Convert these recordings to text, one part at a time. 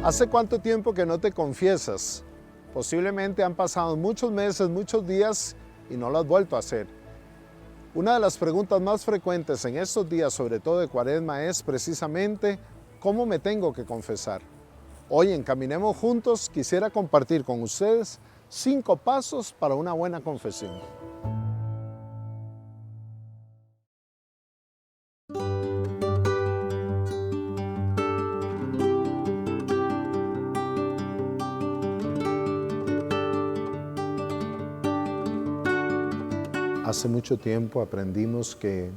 ¿Hace cuánto tiempo que no te confiesas? Posiblemente han pasado muchos meses, muchos días y no lo has vuelto a hacer. Una de las preguntas más frecuentes en estos días, sobre todo de Cuaresma, es precisamente ¿cómo me tengo que confesar? Hoy en Caminemos Juntos quisiera compartir con ustedes 5 pasos para una buena confesión. Hace mucho tiempo aprendimos que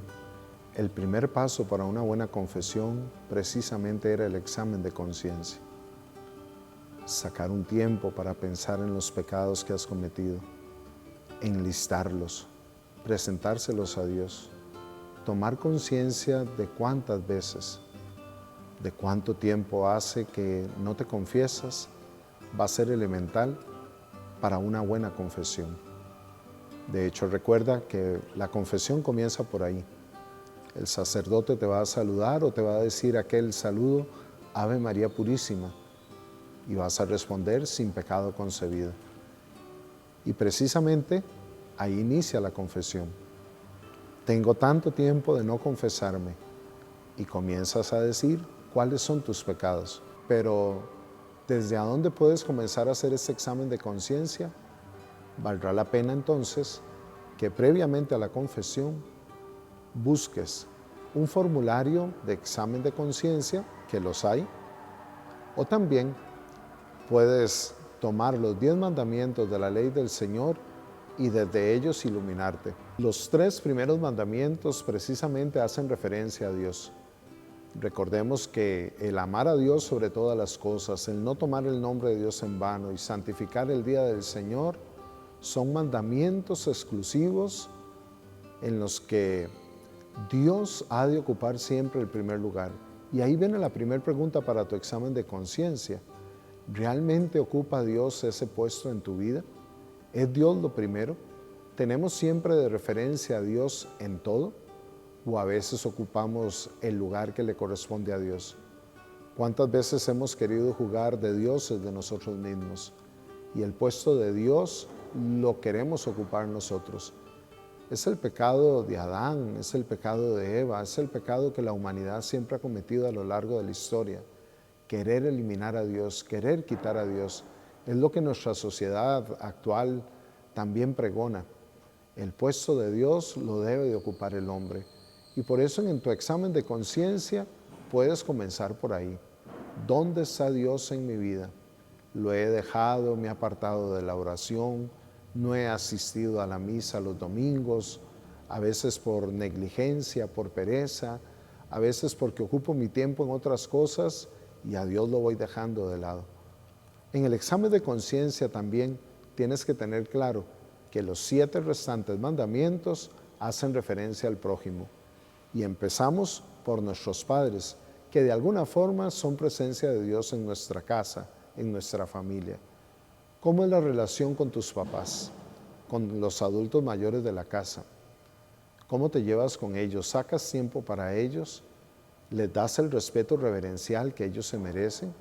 el primer paso para una buena confesión precisamente era el examen de conciencia. Sacar un tiempo para pensar en los pecados que has cometido, enlistarlos, presentárselos a Dios, tomar conciencia de cuántas veces, de cuánto tiempo hace que no te confiesas, va a ser elemental para una buena confesión. De hecho, recuerda que la confesión comienza por ahí. El sacerdote te va a saludar o te va a decir aquel saludo, Ave María Purísima, y vas a responder sin pecado concebido. Y precisamente ahí inicia la confesión. Tengo tanto tiempo de no confesarme, y comienzas a decir cuáles son tus pecados. Pero ¿desde a dónde puedes comenzar a hacer ese examen de conciencia? Valdrá la pena entonces que previamente a la confesión busques un formulario de examen de conciencia, que los hay, o también puedes tomar los 10 mandamientos de la ley del Señor y desde ellos iluminarte. Los 3 primeros mandamientos precisamente hacen referencia a Dios. Recordemos que el amar a Dios sobre todas las cosas, el no tomar el nombre de Dios en vano y santificar el día del Señor son mandamientos exclusivos en los que Dios ha de ocupar siempre el primer lugar. Y ahí viene la primera pregunta para tu examen de conciencia. ¿Realmente ocupa Dios ese puesto en tu vida? ¿Es Dios lo primero? ¿Tenemos siempre de referencia a Dios en todo? ¿O a veces ocupamos el lugar que le corresponde a Dios? ¿Cuántas veces hemos querido jugar de dioses de nosotros mismos? Y el puesto de Dios lo queremos ocupar nosotros. Es el pecado de Adán, es el pecado de Eva, es el pecado que la humanidad siempre ha cometido a lo largo de la historia. Querer eliminar a Dios, querer quitar a Dios, es lo que nuestra sociedad actual también pregona. El puesto de Dios lo debe de ocupar el hombre. Y por eso en tu examen de conciencia puedes comenzar por ahí. ¿Dónde está Dios en mi vida? Lo he dejado, me he apartado de la oración, no he asistido a la misa los domingos, a veces por negligencia, por pereza, a veces porque ocupo mi tiempo en otras cosas y a Dios lo voy dejando de lado. En el examen de conciencia también tienes que tener claro que los 7 restantes mandamientos hacen referencia al prójimo. Y empezamos por nuestros padres, que de alguna forma son presencia de Dios en nuestra casa, en nuestra familia. ¿Cómo es la relación con tus papás, con los adultos mayores de la casa? ¿Cómo te llevas con ellos? ¿Sacas tiempo para ellos? ¿Les das el respeto reverencial que ellos se merecen?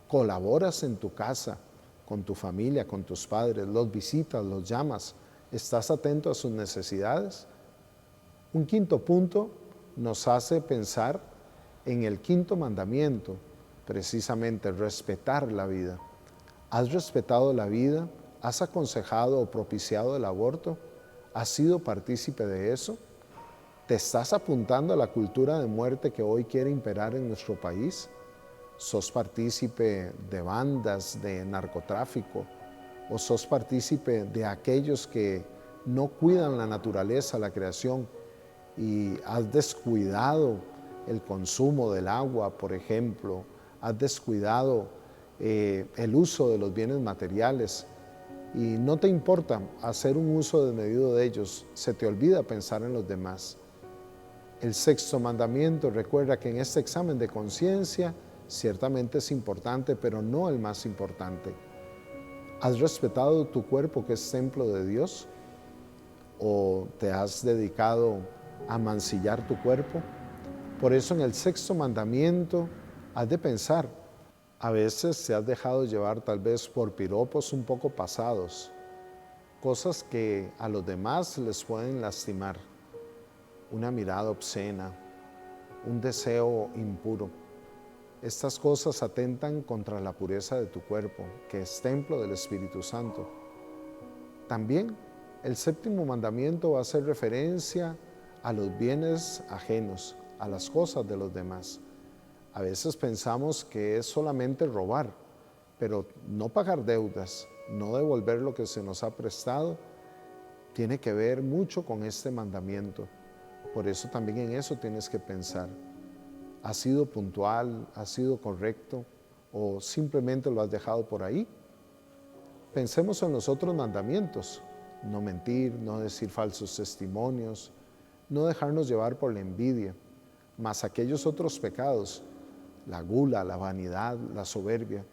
¿Colaboras en tu casa, con tu familia, con tus padres? ¿Los visitas, los llamas? ¿Estás atento a sus necesidades? Un quinto punto nos hace pensar en el quinto mandamiento, precisamente respetar la vida. ¿Has respetado la vida? ¿Has aconsejado o propiciado el aborto? ¿Has sido partícipe de eso? ¿Te estás apuntando a la cultura de muerte que hoy quiere imperar en nuestro país? ¿Sos partícipe de bandas de narcotráfico? ¿O sos partícipe de aquellos que no cuidan la naturaleza, la creación, y has descuidado el consumo del agua, por ejemplo? ¿Has descuidado el uso de los bienes materiales y no te importa hacer un uso desmedido de ellos? Se te olvida pensar en los demás. El sexto mandamiento, recuerda que en este examen de conciencia ciertamente es importante, pero no el más importante. ¿Has respetado tu cuerpo, que es templo de Dios? ¿O te has dedicado a mancillar tu cuerpo? Por eso en el sexto mandamiento has de pensar, A veces te has dejado llevar tal vez por piropos un poco pasados, cosas que a los demás les pueden lastimar, una mirada obscena, un deseo impuro. Estas cosas atentan contra la pureza de tu cuerpo, que es templo del Espíritu Santo. También el séptimo mandamiento va a hacer referencia a los bienes ajenos, a las cosas de los demás. A veces pensamos que es solamente robar, pero no pagar deudas, no devolver lo que se nos ha prestado, tiene que ver mucho con este mandamiento. Por eso también en eso tienes que pensar. ¿Has sido puntual? ¿Has sido correcto? ¿O simplemente lo has dejado por ahí? Pensemos en los otros mandamientos. No mentir, no decir falsos testimonios, no dejarnos llevar por la envidia, más aquellos otros pecados, la gula, la vanidad, la soberbia.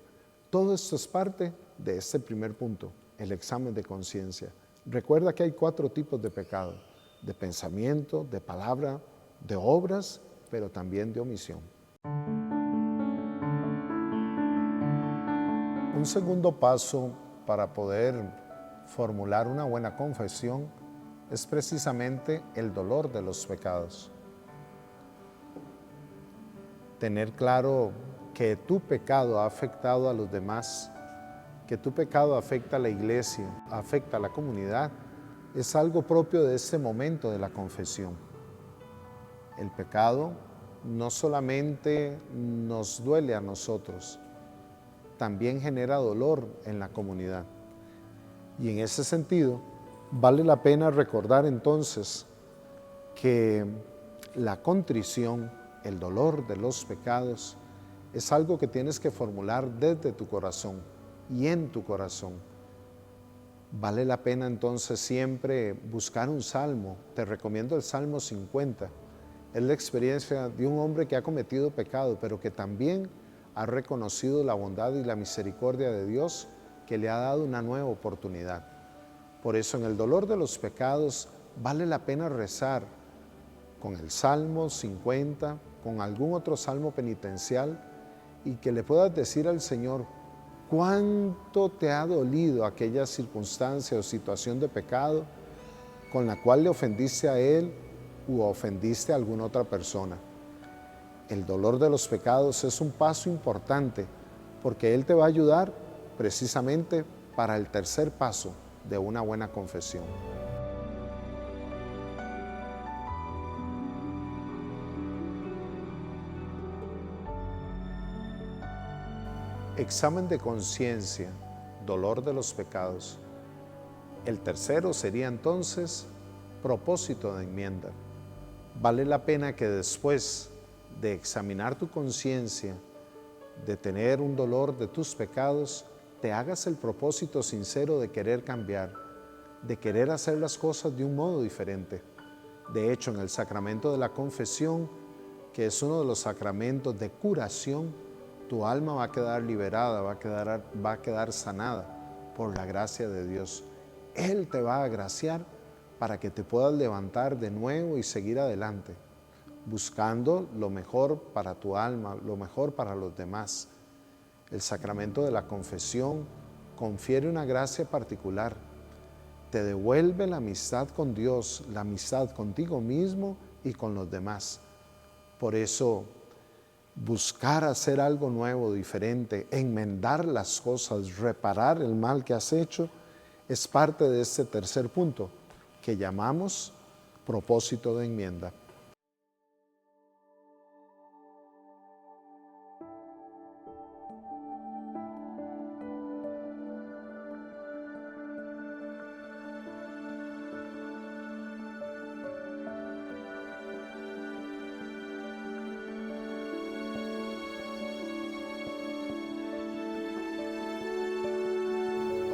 Todo esto es parte de este primer punto, el examen de conciencia. Recuerda que hay 4 tipos de pecado: de pensamiento, de palabra, de obras, pero también de omisión. Un segundo paso para poder formular una buena confesión es precisamente el dolor de los pecados. Tener claro que tu pecado ha afectado a los demás, que tu pecado afecta a la iglesia, afecta a la comunidad, es algo propio de este momento de la confesión. El pecado no solamente nos duele a nosotros, también genera dolor en la comunidad. Y en ese sentido, vale la pena recordar entonces que la contrición, el dolor de los pecados, es algo que tienes que formular desde tu corazón y en tu corazón. Vale la pena entonces siempre buscar un salmo. Te recomiendo el Salmo 50. Es la experiencia de un hombre que ha cometido pecado, pero que también ha reconocido la bondad y la misericordia de Dios, que le ha dado una nueva oportunidad. Por eso en el dolor de los pecados vale la pena rezar con el Salmo 50, con algún otro salmo penitencial, y que le puedas decir al Señor cuánto te ha dolido aquella circunstancia o situación de pecado con la cual le ofendiste a Él u ofendiste a alguna otra persona. El dolor de los pecados es un paso importante porque Él te va a ayudar precisamente para el tercer paso de una buena confesión. Examen de conciencia, dolor de los pecados. El tercero sería entonces propósito de enmienda. Vale la pena que después de examinar tu conciencia, de tener un dolor de tus pecados, te hagas el propósito sincero de querer cambiar, de querer hacer las cosas de un modo diferente. De hecho, en el sacramento de la confesión, que es uno de los sacramentos de curación, tu alma va a quedar liberada, va a quedar sanada por la gracia de Dios. Él te va a agraciar para que te puedas levantar de nuevo y seguir adelante, buscando lo mejor para tu alma, lo mejor para los demás. El sacramento de la confesión confiere una gracia particular, te devuelve la amistad con Dios, la amistad contigo mismo y con los demás. Por eso, buscar hacer algo nuevo, diferente, enmendar las cosas, reparar el mal que has hecho, es parte de este tercer punto que llamamos propósito de enmienda.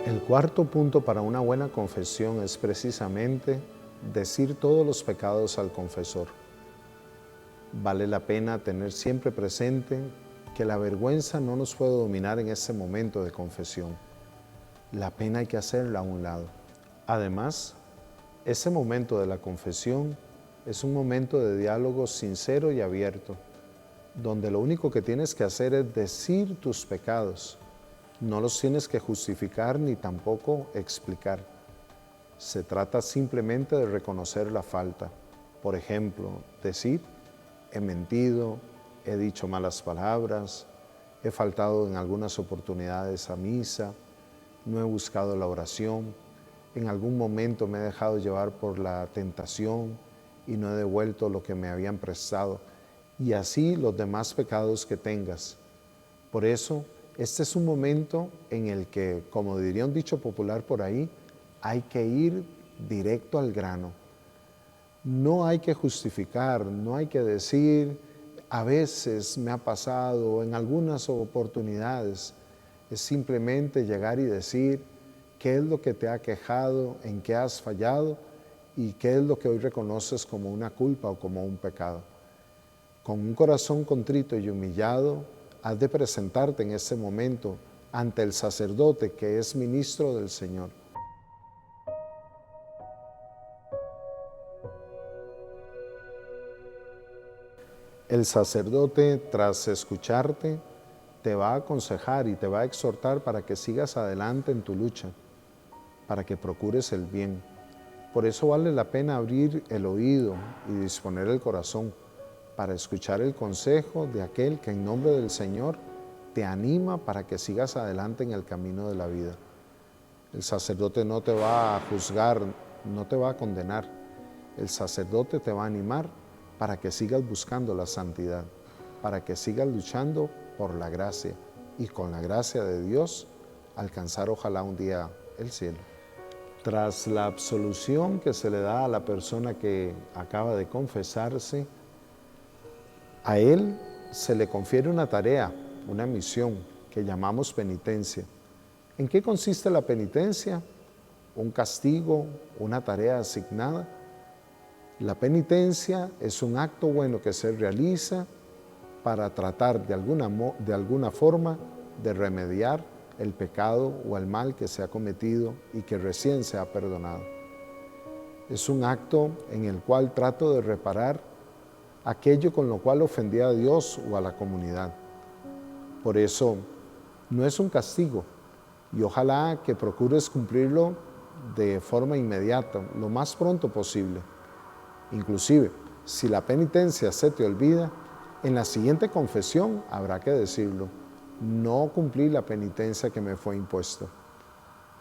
El cuarto punto para una buena confesión es precisamente decir todos los pecados al confesor. Vale la pena tener siempre presente que la vergüenza no nos puede dominar en ese momento de confesión. La pena hay que hacerla a un lado. Además, ese momento de la confesión es un momento de diálogo sincero y abierto, donde lo único que tienes que hacer es decir tus pecados. No los tienes que justificar ni tampoco explicar. Se trata simplemente de reconocer la falta. Por ejemplo, decir, he mentido, he dicho malas palabras, he faltado en algunas oportunidades a misa, no he buscado la oración, en algún momento me he dejado llevar por la tentación y no he devuelto lo que me habían prestado, y así los demás pecados que tengas. Por eso, este es un momento en el que, como diría un dicho popular por ahí, hay que ir directo al grano. No hay que justificar, no hay que decir, a veces me ha pasado, en algunas oportunidades. Es simplemente llegar y decir qué es lo que te ha quejado, en qué has fallado y qué es lo que hoy reconoces como una culpa o como un pecado. Con un corazón contrito y humillado, has de presentarte en ese momento ante el sacerdote que es ministro del Señor. El sacerdote, tras escucharte, te va a aconsejar y te va a exhortar para que sigas adelante en tu lucha, para que procures el bien. Por eso vale la pena abrir el oído y disponer el corazón para escuchar el consejo de aquel que en nombre del Señor te anima para que sigas adelante en el camino de la vida. El sacerdote no te va a juzgar, no te va a condenar. El sacerdote te va a animar para que sigas buscando la santidad, para que sigas luchando por la gracia y con la gracia de Dios alcanzar ojalá un día el cielo. Tras la absolución que se le da a la persona que acaba de confesarse, a él se le confiere una tarea, una misión que llamamos penitencia. ¿En qué consiste la penitencia? ¿Un castigo? ¿Una tarea asignada? La penitencia es un acto bueno que se realiza para tratar de alguna forma de remediar el pecado o el mal que se ha cometido y que recién se ha perdonado. Es un acto en el cual trato de reparar aquello con lo cual ofendí a Dios o a la comunidad. Por eso, no es un castigo y ojalá que procures cumplirlo de forma inmediata, lo más pronto posible. Inclusive, si la penitencia se te olvida, en la siguiente confesión habrá que decirlo. No cumplí la penitencia que me fue impuesto.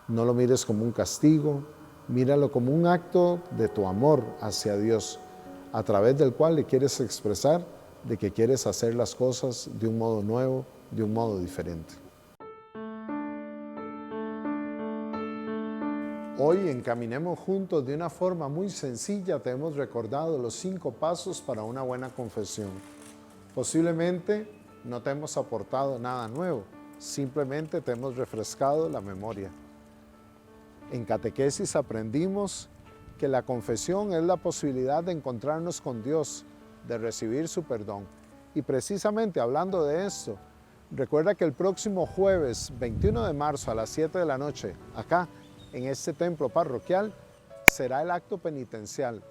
No lo mires como un castigo, míralo como un acto de tu amor hacia Dios, a través del cual le quieres expresar de que quieres hacer las cosas de un modo nuevo, de un modo diferente. Hoy en Caminemos Juntos, de una forma muy sencilla, te hemos recordado los 5 pasos para una buena confesión. Posiblemente no te hemos aportado nada nuevo, simplemente te hemos refrescado la memoria. En catequesis aprendimos que la confesión es la posibilidad de encontrarnos con Dios, de recibir su perdón. Y precisamente hablando de esto, recuerda que el próximo jueves 21 de marzo a las 7 de la noche, acá en este templo parroquial, será el acto penitencial.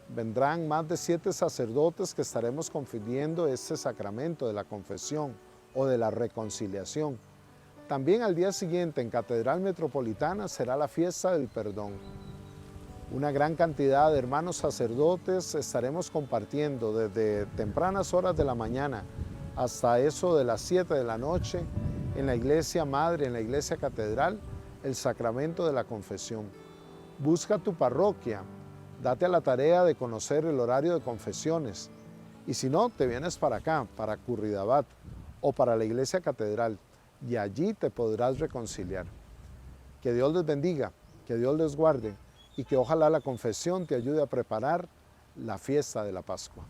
Vendrán más de 7 sacerdotes que estaremos confiriendo este sacramento de la confesión o de la reconciliación. También al día siguiente en Catedral Metropolitana será la fiesta del perdón. Una gran cantidad de hermanos sacerdotes estaremos compartiendo desde tempranas horas de la mañana hasta eso de las 7 de la noche en la iglesia madre, en la iglesia catedral, el sacramento de la confesión. Busca tu parroquia, date a la tarea de conocer el horario de confesiones y si no, te vienes para acá, para Curridabat o para la iglesia catedral y allí te podrás reconciliar. Que Dios les bendiga, que Dios les guarde y que ojalá la confesión te ayude a preparar la fiesta de la Pascua.